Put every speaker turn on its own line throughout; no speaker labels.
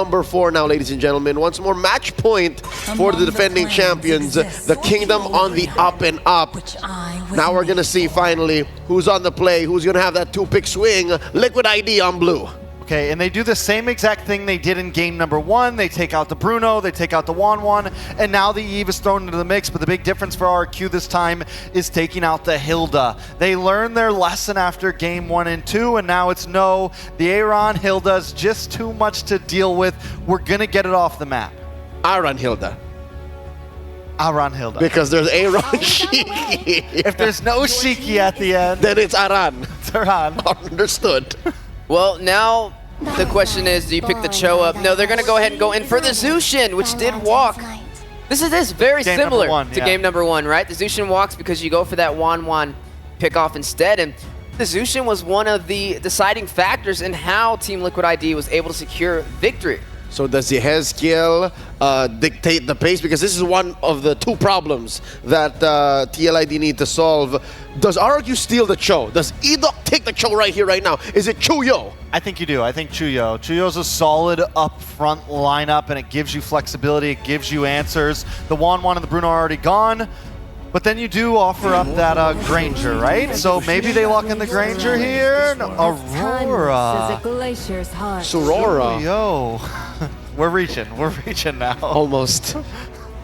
number 4 now, ladies and gentlemen. Once more, match point for the defending champions. The Kingdom on the up and up. Now we're going to see finally who's on the play, who's going to have that 2-pick swing. Liquid ID on blue.
Okay, and they do the same exact thing they did in game number 1. They take out the Bruno, they take out the Wan, and now the Eve is thrown into the mix, but the big difference for RRQ this time is taking out the Hilda. They learned their lesson after game 1 and 2, and now it's no, the Aaron Hilda's just too much to deal with. We're gonna get it off the map.
Aaron Hilda.
Aaron Hilda.
Because there's Aaron Shiki.
If there's no Shiki at the end,
then it's Aran.
It's Aran.
Understood.
Well, now the question is, do you pick the Cho up? No, they're going to go ahead and go in for the Zushin, which did walk. This is very similar to game number 1, right? The Zushin walks because you go for that Wan pick off instead. And the Zushin was one of the deciding factors in how Team Liquid ID was able to secure victory.
So does the Hezkiel dictate the pace? Because this is one of the 2 problems that TLID need to solve. Does RRQ steal the Cho? Does Edok take the Cho right here, right now? Is it Chuyo?
I think you do. I think Chuyo. Chuyo's a solid up-front lineup, and it gives you flexibility. It gives you answers. The Wan and the Bruno are already gone. But then you do offer up that Granger, right? So maybe they lock in the Granger here. No, Aurora.
Sorora.
Yo. We're reaching now.
Almost.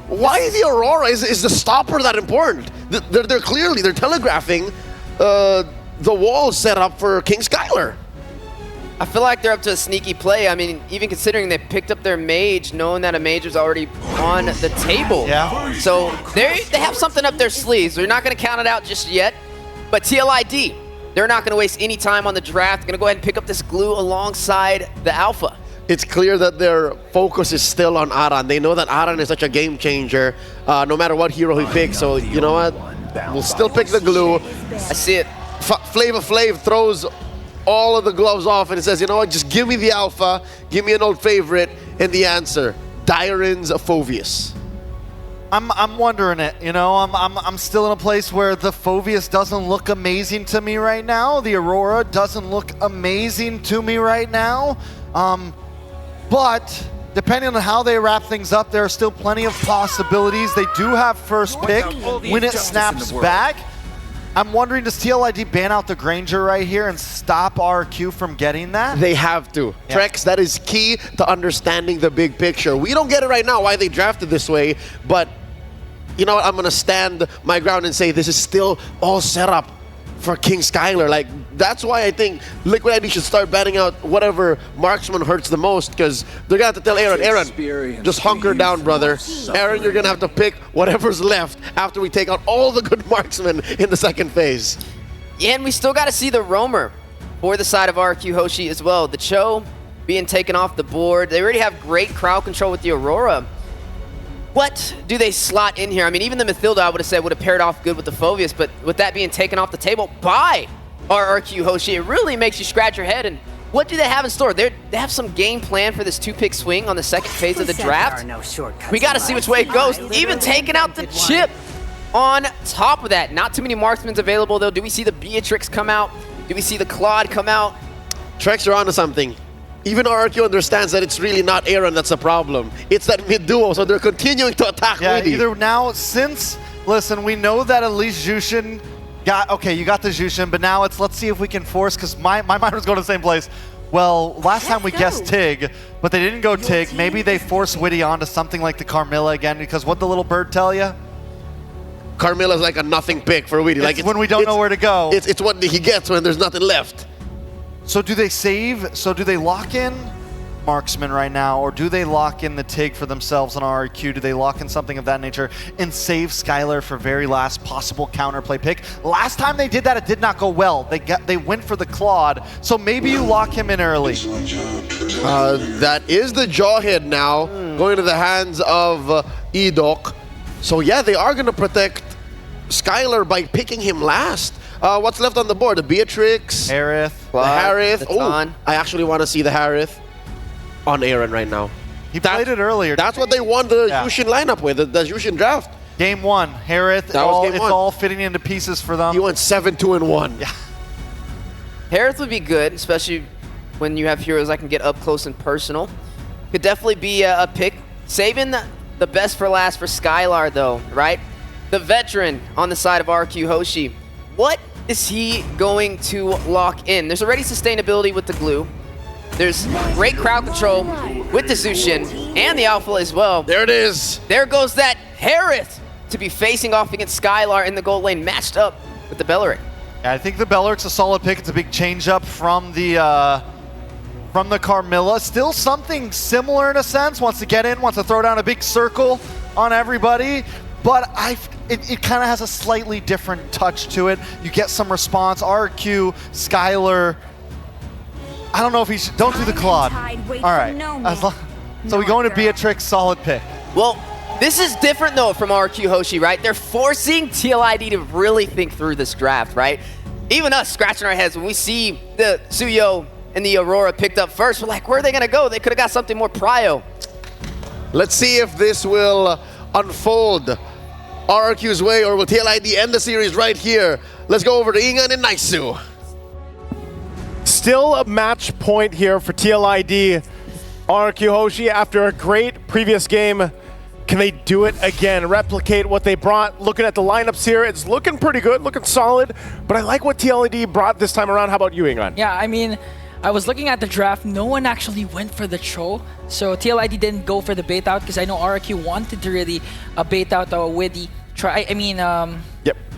Why the Aurora? Is the stopper that important? They're clearly, they're telegraphing the wall set up for King Skylar.
I feel like they're up to a sneaky play. I mean, even considering they picked up their mage, knowing that a mage was already on the table.
Yeah.
So they have something up their sleeves. They're not going to count it out just yet. But TLID, they're not going to waste any time on the draft. Going to go ahead and pick up this glue alongside the Alpha.
It's clear that their focus is still on Aran. They know that Aran is such a game changer, no matter what hero he picks. So, you know what? We'll still pick the glue.
I see it.
Flavor Flav throws all of the gloves off and it says, you know what, just give me the Alpha, give me an old favorite, and the answer, Dyron's Phoveus.
I'm wondering it, you know, I'm still in a place where the Phoveus doesn't look amazing to me right now. The Aurora doesn't look amazing to me right now. But depending on how they wrap things up, there are still plenty of possibilities. They do have first pick when it snaps back. I'm wondering, does TLID ban out the Granger right here and stop RRQ from getting that?
They have to. Yeah. Trex, that is key to understanding the big picture. We don't get it right now why they drafted this way, but you know what? I'm going to stand my ground and say this is still all set up for King Skylar. Like, that's why I think Liquid ID should start banning out whatever marksman hurts the most, because they're going to have to tell Aaron, just hunker down, brother. Aaron, you're going to have to pick whatever's left after we take out all the good marksmen in the second phase.
Yeah, and we still got to see the roamer for the side of RRQ Hoshi as well. The Cho being taken off the board. They already have great crowd control with the Aurora. What do they slot in here? I mean, even the Mathilda, I would have said, would have paired off good with the Phoveus, but with that being taken off the table by RRQ Hoshi, it really makes you scratch your head. And what do they have in store? They have some game plan for this 2-pick swing on the second phase of the draft. We got to see which way it goes. Even taking out the chip on top of that. Not too many marksmen available, though. Do we see the Beatrix come out? Do we see the Claude come out?
Trex, you're onto something. Even RRQ understands that it's really not Aaron that's the problem. It's that mid-duo, so they're continuing to attack Weedy.
Either now, since, listen, we know that at least Jushin got, okay, you got the Jushin, but now it's, let's see if we can force, because my mind was going to the same place. Well, last time we guessed Tig, but they didn't go Tig. Maybe they force Witty onto something like the Carmilla again, because what the little bird tell you?
Carmilla's like a nothing pick for Weedy. Like,
when we don't know where to go.
It's what he gets when there's nothing left.
So do they save? So do they lock in Marksman right now, or do they lock in the TIG for themselves on RRQ? Do they lock in something of that nature and save Skylar for very last possible counterplay pick? Last time they did that, it did not go well. They went for the Claude, so maybe you lock him in early.
That is the Jawhead now, going to the hands of Edok. So yeah, they are going to protect Skylar by picking him last. What's left on the board? The Beatrix,
Harith,
the Harith. Oh, I actually want to see the Harith on Aaron right now.
He played it earlier.
That's what they won the Yushin lineup with, the Yushin draft.
Game one, Harith. It's all fitting into pieces for them.
He went 7-2-1.
Yeah.
Harith would be good, especially when you have heroes that can get up close and personal. could definitely be a pick. Saving the best for last for Skylar, though, right? The veteran on the side of RRQ Hoshi. What is he going to lock in? There's already sustainability with the glue. There's great crowd control with the Zushin and the Alpha as well.
There it is.
There goes that Harith to be facing off against Skylar in the gold lane, matched up with the Belleric.
Yeah, I think the Belleric's a solid pick. It's a big change up from the Carmilla. Still something similar in a sense. Wants to get in, wants to throw down a big circle on everybody. But it kind of has a slightly different touch to it. You get some response. RRQ, Skylar. I don't know if he's... Don't do the Claude. All right. So we go into Beatrix, solid pick.
Well, this is different, though, from RRQ Hoshi, right? They're forcing TLID to really think through this draft, right? Even us scratching our heads when we see the Suyo and the Aurora picked up first. We're like, where are they going to go? They could have got something more prio.
Let's see if this will unfold RRQ's way, or will TLID end the series right here? Let's go over to Ingan and Naisu.
Still a match point here for TLID. RRQ Hoshi, after a great previous game, can they do it again? Replicate what they brought? Looking at the lineups here, it's looking pretty good, looking solid, but I like what TLID brought this time around. How about you, Ingan?
Yeah, I mean, I was looking at the draft, no one actually went for the Cho, so TLID didn't go for the bait out because I know RRQ wanted to really bait out Widdy.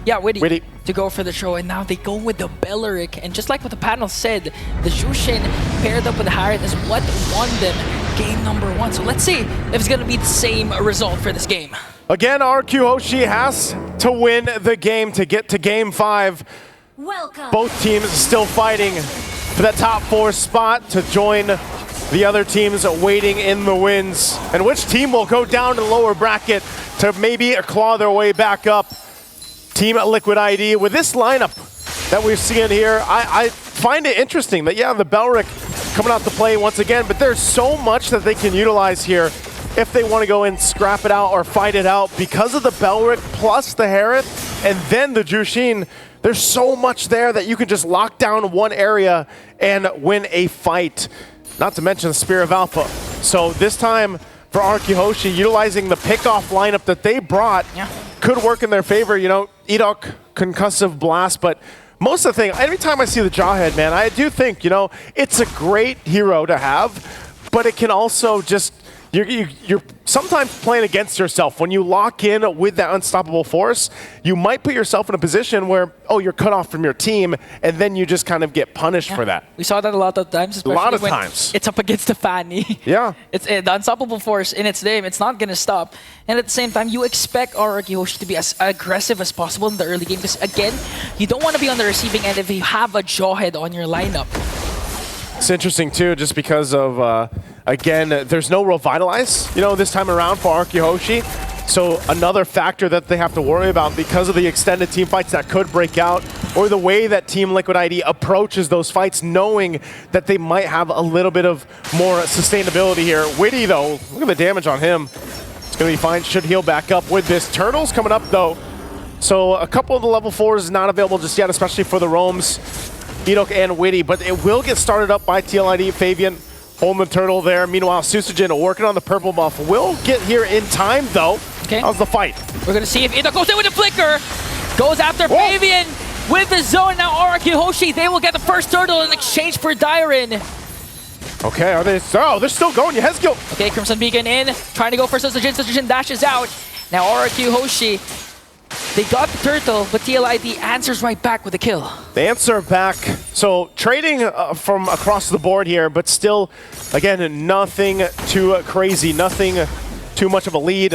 Widdy to go for the Cho, and now they go with the Belleric, and just like what the panel said, the Jushin paired up with the Harith is what won them game number 1. So let's see if it's going to be the same result for this game.
Again, RRQ Hoshi has to win the game to get to game 5.
Welcome.
Both teams still fighting for that top 4 spot to join the other teams waiting in the wins. And which team will go down to the lower bracket to maybe claw their way back up? Team Liquid ID. With this lineup that we're seeing here, I find it interesting that, yeah, the Belleric coming out to play once again, but there's so much that they can utilize here if they want to go and scrap it out or fight it out. Because of the Belleric plus the Harith and then the Jushin, there's so much there that you can just lock down one area and win a fight. Not to mention the Spear of Alpha. So this time for RRQ Hoshi, utilizing the pickoff lineup that they brought, could work in their favor. You know, Edok, concussive blast, but most of the thing, every time I see the Jawhead, man, I do think, you know, it's a great hero to have, but it can also just, you're sometimes playing against yourself. When you lock in with that unstoppable force, you might put yourself in a position where, oh, you're cut off from your team, and then you just kind of get punished for that.
We saw that a lot of times, especially when it's up against the Fanny.
Yeah.
It's the unstoppable force in its name. It's not going to stop. And at the same time, you expect RRQ Hoshi to be as aggressive as possible in the early game, because again, you don't want to be on the receiving end if you have a Jawhead on your lineup.
It's interesting too, just because of, again, there's no Revitalize, you know, this time around for RRQ Hoshi. So another factor that they have to worry about because of the extended team fights that could break out, or the way that Team Liquid ID approaches those fights, knowing that they might have a little bit of more sustainability here. Widdy, though, look at the damage on him. It's going to be fine, should heal back up with this. Turtle's coming up, though. So a couple of the level 4s not available just yet, especially for the roams. Edok and Widdy, but it will get started up by TLID. Fabian holding the turtle there. Meanwhile, Susagen working on the purple buff. Will get here in time, though.
Okay.
How's the fight?
We're going to see if Edok goes in with the flicker. Goes after Fabian with the zone. Now RRQ Hoshi, they will get the first turtle in exchange for Dyren.
Okay, are they? Oh, they're still going. Yehezkiel.
Okay, Crimson Beacon in. Trying to go for Susagen. Susagen dashes out. Now RRQ Hoshi, they got the turtle, but TLID answers right back with a kill.
They answer back. So trading from across the board here, but still, again, nothing too crazy, nothing too much of a lead.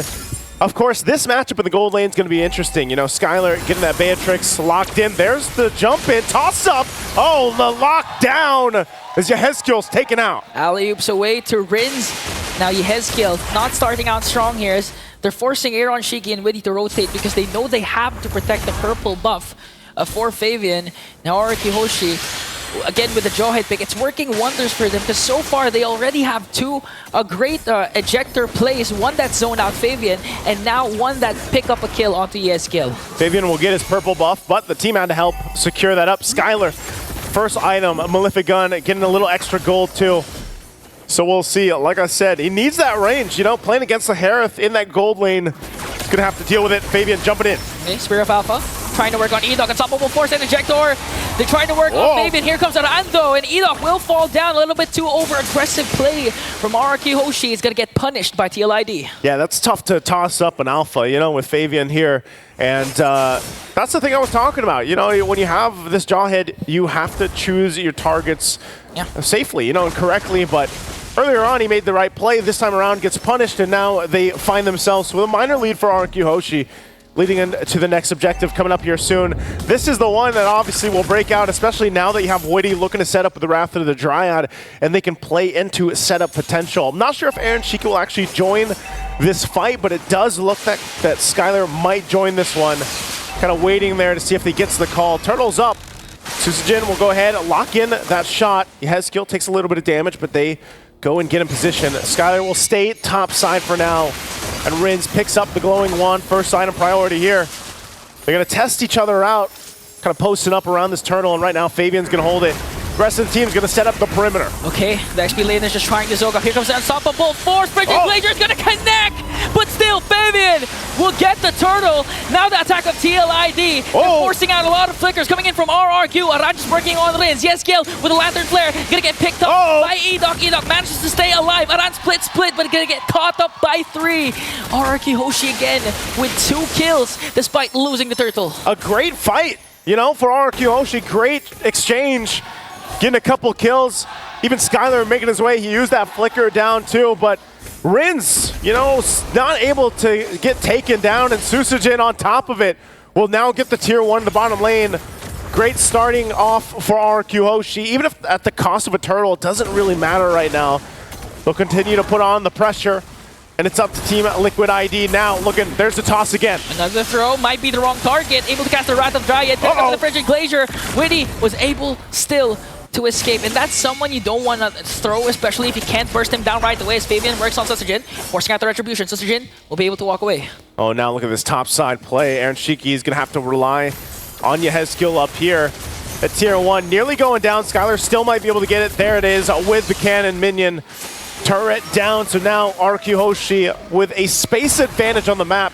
Of course, this matchup in the gold lane is going to be interesting. You know, Skylar getting that Beatrix locked in. There's the jump in, toss up. Oh, the lockdown as Yehezkiel's taken out.
Alley-oops away to Rins. Now Yehezkiel not starting out strong here. They're forcing Aaron, Shiki, and Widdy to rotate because they know they have to protect the purple buff for Fabian. Now RRQ Hoshi, again with the Jawhead pick, it's working wonders for them because so far they already have two great ejector plays. One that zoned out Fabian, and now one that pick up a kill onto Yehezkiel.
Fabian will get his purple buff, but the team had to help secure that up. Skylar, first item, a Malefic Gun, getting a little extra gold too. So we'll see. Like I said, he needs that range. You know, playing against the Harith in that gold lane, he's going to have to deal with it. Fabian jumping in.
Okay, Spear of Alpha. Trying to work on Edok. Unstoppable Force and Ejector. They're trying to work on Fabian. Here comes Arando, and Edok will fall down. A little bit too over-aggressive play from RRQ Hoshi. He's going to get punished by TLID.
Yeah, that's tough to toss up an alpha, you know, with Fabian here. And that's the thing I was talking about. You know, when you have this Jawhead, you have to choose your targets safely, you know, and correctly. But earlier on, he made the right play. This time around, gets punished, and now they find themselves with a minor lead for RRQ Hoshi, leading into the next objective coming up here soon. This is the one that obviously will break out, especially now that you have Witty looking to set up the Wrath of the Dryad, and they can play into setup potential. I'm not sure if Aaron Shiki will actually join this fight, but it does look that Skylar might join this one. Kind of waiting there to see if he gets the call. Turtle's up. Susujin will go ahead, lock in that shot. Hezkiel takes a little bit of damage, but they go and get in position. Skylar will stay top side for now. And Rins picks up the glowing wand, first item priority here. They're going to test each other out, kind of posting up around this turtle, and right now Fabian's going to hold it. The rest of the team's going to set up the perimeter.
Okay, the XP lane is just trying to Zoga. Here comes the Unstoppable Force. Bridging Glacier is going to connect, but still Fabian will get the turtle. Now the attack of TLID. They're forcing out a lot of flickers coming in from RRQ. Araj is working on Rins. Yes, Gil with a Lantern Flare. Going to get picked up by Edok. Edok manages to stay alive. Araj split, but going to get caught up by 3. RRQ Hoshi again with 2 kills despite losing the turtle.
A great fight, you know, for RRQ Hoshi. Great exchange. Getting a couple kills. Even Skylar making his way. He used that flicker down too, but Rins, you know, not able to get taken down, and Susujin on top of it will now get the tier 1 in the bottom lane. Great starting off for RRQ Hoshi. Even if at the cost of a turtle, it doesn't really matter right now. They'll continue to put on the pressure, and it's up to Team Liquid ID now. Looking, there's the toss again.
Another throw, might be the wrong target. Able to cast the Wrath of Dryad, pick up the Frigid Glacier. Witty was able still to escape, and that's someone you don't want to throw, especially if you can't burst him down right away, as Fabian works on Susujin, forcing out the Retribution. Susujin will be able to walk away.
Oh, now look at this top side play. Aaron Shiki is going to have to rely on Hezkiel up here. At tier 1, nearly going down. Skylar still might be able to get it. There it is with the cannon minion. Turret down, so now RRQ Hoshi with a space advantage on the map.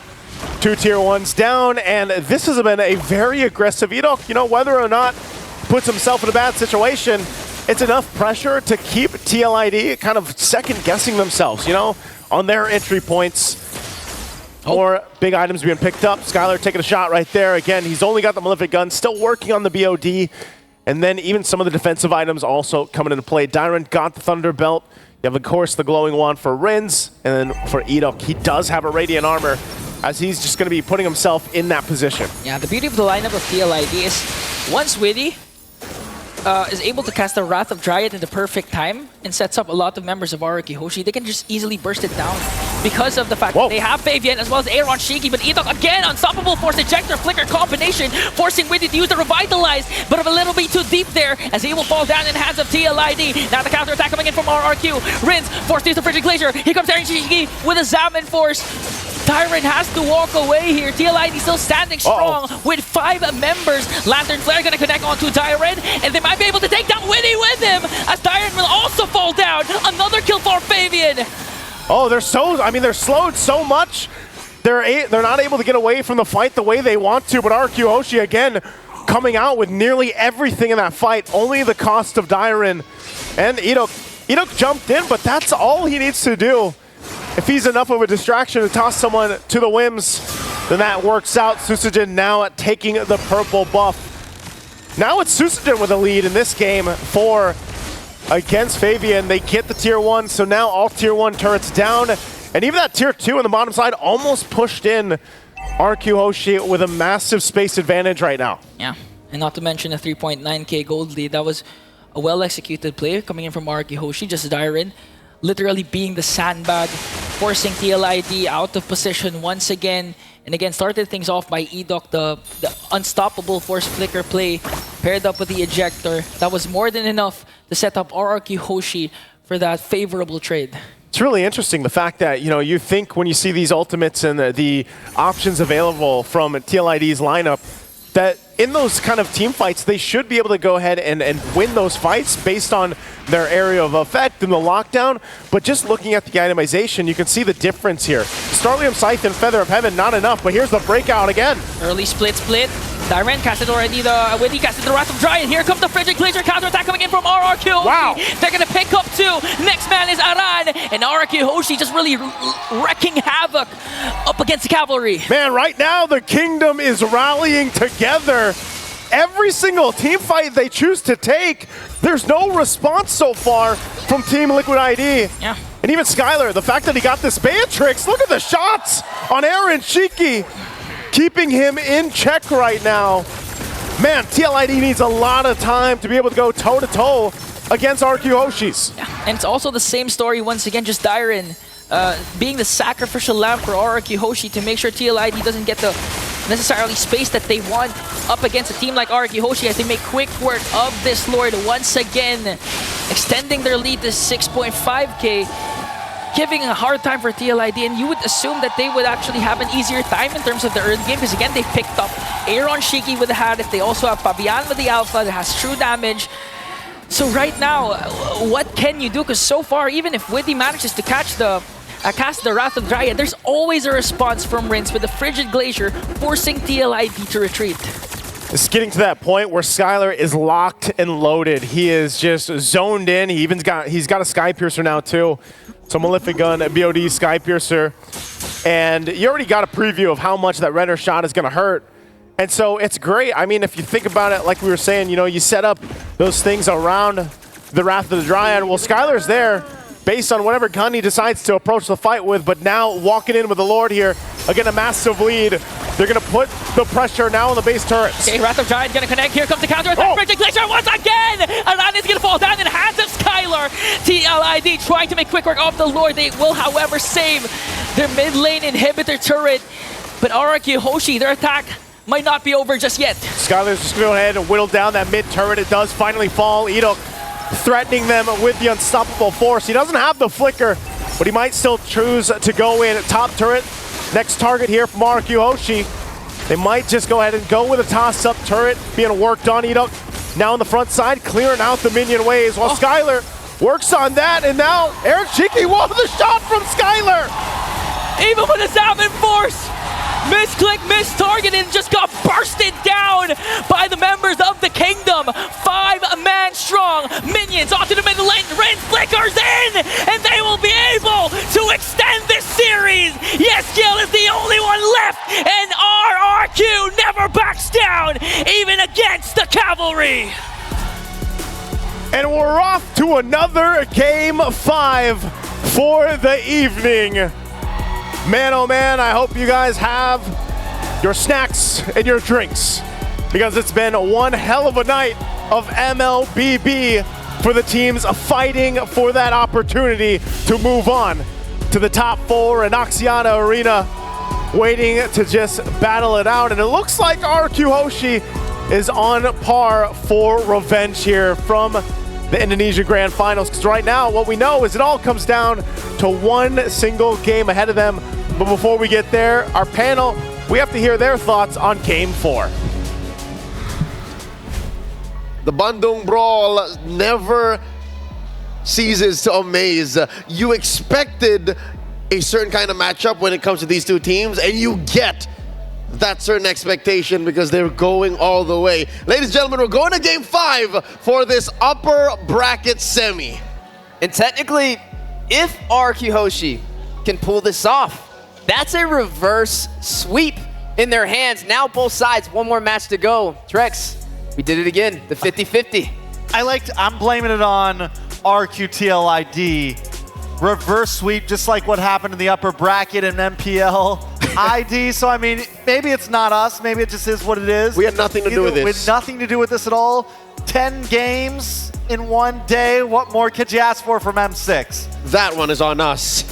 2 tier 1s down, and this has been a very aggressive Edok. You know, whether or not puts himself in a bad situation, it's enough pressure to keep TLID kind of second-guessing themselves, you know, on their entry points. More big items being picked up. Skylar taking a shot right there. Again, he's only got the Malefic Gun, still working on the BOD. And then even some of the defensive items also coming into play. Dyron got the Thunder Belt. You have, of course, the glowing wand for Rins. And then for Edok, he does have a Radiant Armor, as he's just going to be putting himself in that position.
Yeah, the beauty of the lineup of TLID is once Witty is able to cast the Wrath of Dryad in the perfect time and sets up a lot of members of RRQ Hoshi, they can just easily burst it down because of the fact that they have Fabian as well as Aaron Shiki, but Edok again, Unstoppable Force, Ejector, Flicker combination, forcing Witty to use the Revitalize, but a little bit too deep there as he will fall down in the hands of TLID. Now the counter attack coming in from RRQ. Rins, force to use the Frigid Glacier. Here comes Aaron Shiki with a Zaman Force. Tyron has to walk away here. TLID still standing strong with 5 members. Lantern Flare gonna connect onto Tyron, and they might be able to take down Witty with him, as Tyron will also fall down. Another kill for Fabian.
Oh, they're slowed so much. They're not able to get away from the fight the way they want to, but RRQ Hoshi again coming out with nearly everything in that fight. Only the cost of Dyron and Edok. Edok jumped in, but that's all he needs to do. If he's enough of a distraction to toss someone to the whims, then that works out. Susujin now taking the purple buff. Now it's Susujin with a lead in this game against Fabian. They get the tier 1, so now all tier 1 turrets down. And even that tier 2 on the bottom side almost pushed in RRQ Hoshi with a massive space advantage right now.
Yeah, and not to mention a 3.9k gold lead. That was a well-executed play coming in from RRQ Hoshi, just Dyron literally being the sandbag, forcing TLID out of position once again. And again, started things off by Edok, the Unstoppable Force Flicker play, paired up with the Ejector. That was more than enough to set up RRQ Hoshi for that favorable trade.
It's really interesting, the fact that, you know, you think when you see these ultimates and the options available from TLID's lineup, that in those kind of team fights, they should be able to go ahead and win those fights based on their area of effect in the lockdown. But just looking at the itemization, you can see the difference here. Starlium Scythe and Feather of Heaven, not enough, but here's the breakout again.
Early split. Dyren casted already the Witty casted the Wrath of Dryad. Here comes the Frigid Glacier counterattack coming in from RRQ.
Wow.
They're gonna pick up two. Next man is Aran, and RRQ Hoshi just really wrecking havoc up against the cavalry.
Man, right now the kingdom is rallying together. Every single team fight they choose to take, there's no response so far from Team Liquid ID.
Yeah.
And even Skylar, the fact that he got this Beatrix, look at the shots on Aaron Shiki, keeping him in check right now. Man, TLID needs a lot of time to be able to go toe-to-toe against RRQ Hoshis.
Yeah. And it's also the same story once again, just Dyren being the sacrificial lamb for RRQ Hoshi to make sure TLID doesn't get the necessarily space that they want up against a team like RRQ Hoshi as they make quick work of this Lord once again, extending their lead to 6.5k, giving a hard time for TLID, and you would assume that they would actually have an easier time in terms of the early game because again they picked up Aaron Shiki with the Hadith, they also have Fabian with the Alpha that has true damage. So right now, what can you do? Because so far, even if Witty manages to catch the cast the Wrath of Dryad, there's always a response from Rince with the Frigid Glacier forcing TLID to retreat.
It's getting to that point where Skylar is locked and loaded. He is just zoned in. He's got a Sky Piercer now too. So Malefic Gun, BOD Sky Piercer. And you already got a preview of how much that Renner shot is gonna hurt. And so it's great. I mean, if you think about it, like we were saying, you know, you set up those things around the Wrath of the Dryad. Well, Skylar's there based on whatever gun he decides to approach the fight with, but now walking in with the Lord here, again, a massive lead. They're gonna put the pressure now on the base turrets.
Okay, Wrath of Dryad gonna connect. Here comes the counter attack. Frigid Glacier once again! Aran is gonna fall down in the hands of Skylar. TLID trying to make quick work of the Lord. They will, however, save their mid lane inhibitor turret. But RRQ Hoshi, their attack might not be over just yet.
Skylar's just gonna go ahead and whittle down that mid turret. It does finally fall. Edok threatening them with the unstoppable force. He doesn't have the flicker, but he might still choose to go in. Top turret, next target here from RRQ Hoshi. They might just go ahead and go with a toss-up turret being worked on. Edok now on the front side, clearing out the minion waves while Skylar works on that, and now Eric Cheeky, whoa, the shot from Skylar!
Even with a Salmon Force! Misclick, mistarget, and just got bursted down by the members of the kingdom. 5-man strong. Minions onto the middle lane. Rin flickers in, and they will be able to extend this series. Yes, Gil is the only one left, and RRQ never backs down, even against the cavalry.
And we're off to another Game 5 for the evening. Man, oh man, I hope you guys have your snacks and your drinks because it's been one hell of a night of MLBB for the teams fighting for that opportunity to move on to the top 4 in Oxiana Arena, waiting to just battle it out. And it looks like RRQ Hoshi is on par for revenge here from the Indonesia Grand Finals, because right now what we know is it all comes down to one single game ahead of them. But before we get there, our panel, we have to hear their thoughts on Game 4.
The Bandung Brawl never ceases to amaze. You expected a certain kind of matchup when it comes to these two teams, and you get that certain expectation because they're going all the way. Ladies and gentlemen, we're going to Game 5 for this upper bracket semi.
And technically, if RRQ Hoshi can pull this off, that's a reverse sweep in their hands. Now both sides, one more match to go. Trex, we did it again, the 50-50.
I'm blaming it on RRQ TLID. Reverse sweep, just like what happened in the upper bracket in MPL ID. So, I mean, maybe it's not us. Maybe it just is what it is.
We had nothing to do with this.
We had nothing to do with this at all. 10 games in one day. What more could you ask for from M6?
That one is on us.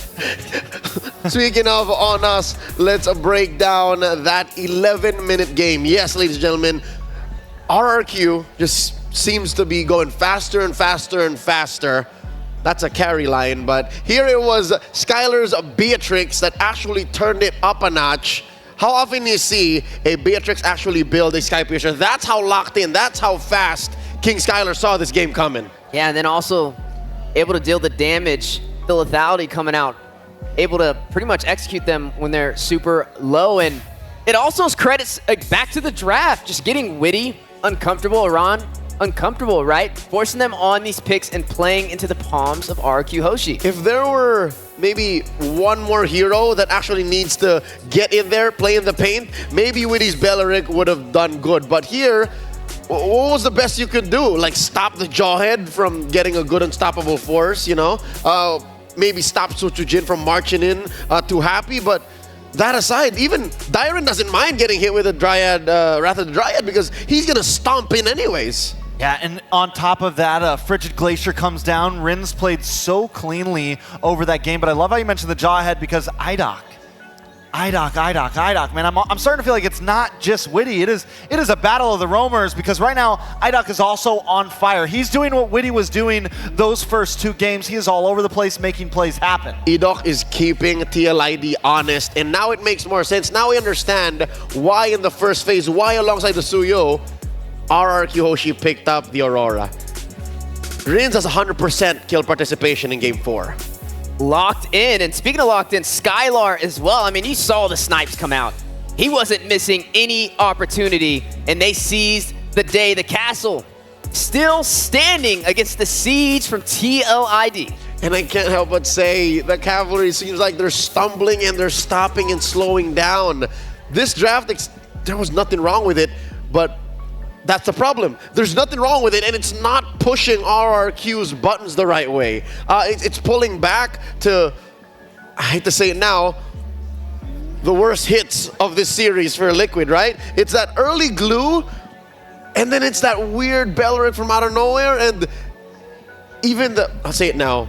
Speaking of on us, let's break down that 11-minute game. Yes, ladies and gentlemen, RRQ just seems to be going faster and faster and faster. That's a carry line, but here it was Skylar's Beatrix that actually turned it up a notch. how often do you see a Beatrix actually build a Skypiercer? That's how locked in, that's how fast King Skylar saw this game coming.
Yeah, and then also able to deal the damage, the lethality coming out, able to pretty much execute them when they're super low. And it also is credits back to the draft, just getting witty, uncomfortable, Iran, uncomfortable, right? Forcing them on these picks and playing into the palms of RRQ Hoshi.
If there were maybe one more hero that actually needs to get in there, play in the paint, maybe Witty's Belleric would have done good. But here, what was the best you could do? Like stop the Jawhead from getting a good unstoppable force, you know? Maybe stop Suchujin from marching in too happy, but that aside, even Dyron doesn't mind getting hit with a Dryad, Wrath of the Dryad, because he's gonna stomp in anyways.
Yeah, and on top of that, Frigid Glacier comes down. Rin's played so cleanly over that game, but I love how you mentioned the Jawhead because IDOC, man, I'm starting to feel like it's not just Witty. It is a battle of the roamers because right now IDOC is also on fire. He's doing what Witty was doing those first 2 games. He is all over the place making plays happen.
IDOC is keeping TLID honest, and now it makes more sense. Now we understand why in the first phase, why alongside the Suyo, RRQ Hoshi picked up the Aurora. Rins has 100% kill participation in Game 4.
Locked in, and speaking of locked in, Skylar as well. I mean, you saw the snipes come out. He wasn't missing any opportunity, and they seized the day. The castle still standing against the siege from TLID.
And I can't help but say, the Cavalry seems like they're stumbling and they're stopping and slowing down. This draft, there was nothing wrong with it, but that's the problem. There's nothing wrong with it, and it's not pushing RRQ's buttons the right way. It's pulling back to, I hate to say it now, the worst hits of this series for Liquid, right? It's that early glue, and then it's that weird Belleric from out of nowhere, and even I'll say it now,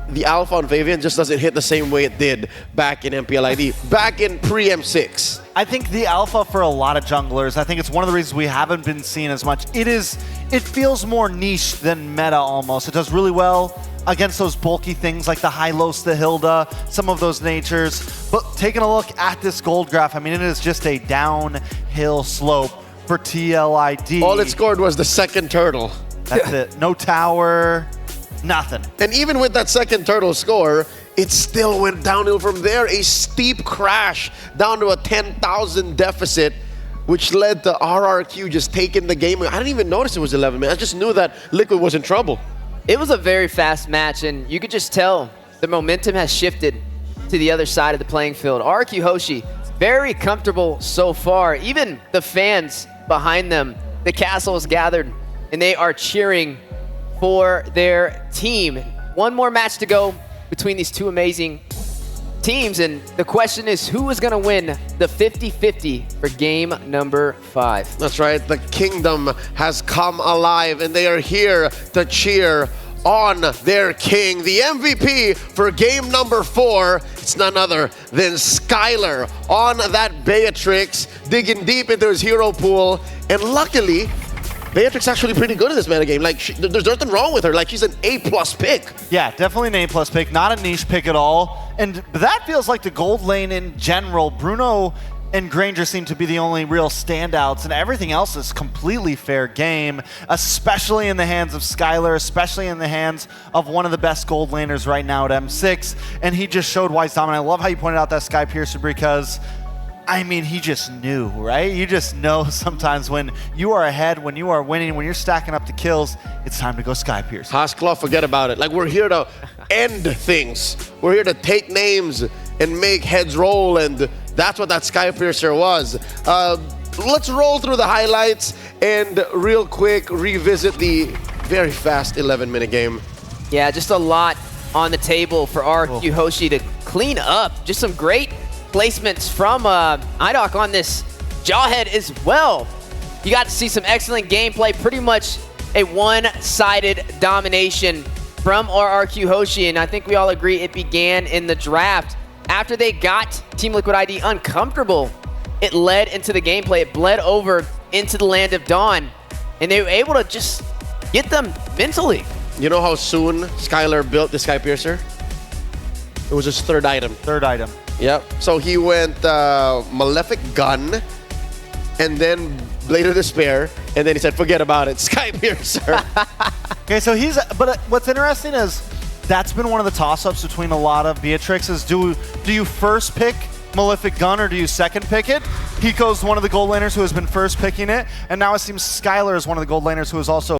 the Alpha on Fabian just doesn't hit the same way it did back in MPLID, back in pre-M6.
I think the Alpha for a lot of junglers, I think it's one of the reasons we haven't been seeing as much. It feels more niche than meta almost. It does really well against those bulky things like the Hylos, the Hilda, some of those natures. But taking a look at this gold graph, I mean, it is just a downhill slope for TLID.
All it scored was the second turtle.
That's it. No tower, nothing.
And even with that second turtle score, it still went downhill from there. A steep crash down to a 10,000 deficit, which led to RRQ just taking the game. I didn't even notice it was 11 man. I just knew that Liquid was in trouble.
It was a very fast match, and you could just tell the momentum has shifted to the other side of the playing field. RRQ Hoshi, very comfortable so far. Even the fans behind them, the castle is gathered, and they are cheering for their team. One more match to go between these two amazing teams, and the question is, who is going to win the 50-50 for game number 5?
That's right, the kingdom has come alive, and they are here to cheer on their king. The MVP for game number 4, it's none other than Skylar on that Beatrix, digging deep into his hero pool, and luckily, Beatrix actually pretty good at this metagame. Like, there's nothing wrong with her. Like, she's an A+ pick.
Yeah, definitely an A+ pick, not a niche pick at all. And that feels like the gold lane in general. Bruno and Granger seem to be the only real standouts, and everything else is completely fair game, especially in the hands of Skylar, especially in the hands of one of the best gold laners right now at M6. And he just showed why he's dominant. I love how you pointed out that Skypiercer because, I mean, he just knew, right? You just know sometimes when you are ahead, when you are winning, when you're stacking up the kills, it's time to go Skypiercer.
Haskell, forget about it. Like, we're here to end things. We're here to take names and make heads roll, and that's what that Skypiercer was. Let's roll through the highlights and real quick revisit the very fast 11-minute game.
Yeah, just a lot on the table for RRQ Hoshi to clean up. Just some great placements from IDOC on this Jawhead as well. You got to see some excellent gameplay, pretty much a one-sided domination from RRQ Hoshi, and I think we all agree it began in the draft. After they got Team Liquid ID uncomfortable, it led into the gameplay. It bled over into the Land of Dawn, and they were able to just get them mentally.
You know how soon Skylar built the Skypiercer? It was his third item.
Third item.
Yep.
So he went Malefic Gun, and then Blade of Despair, and then he said, forget about it, Sky Piercer.
Okay, so but what's interesting is that's been one of the toss-ups between a lot of Beatrixes. Do you first pick Malefic Gun or do you second pick it? Hiko's one of the gold laners who has been first picking it, and now it seems Skylar is one of the gold laners who is also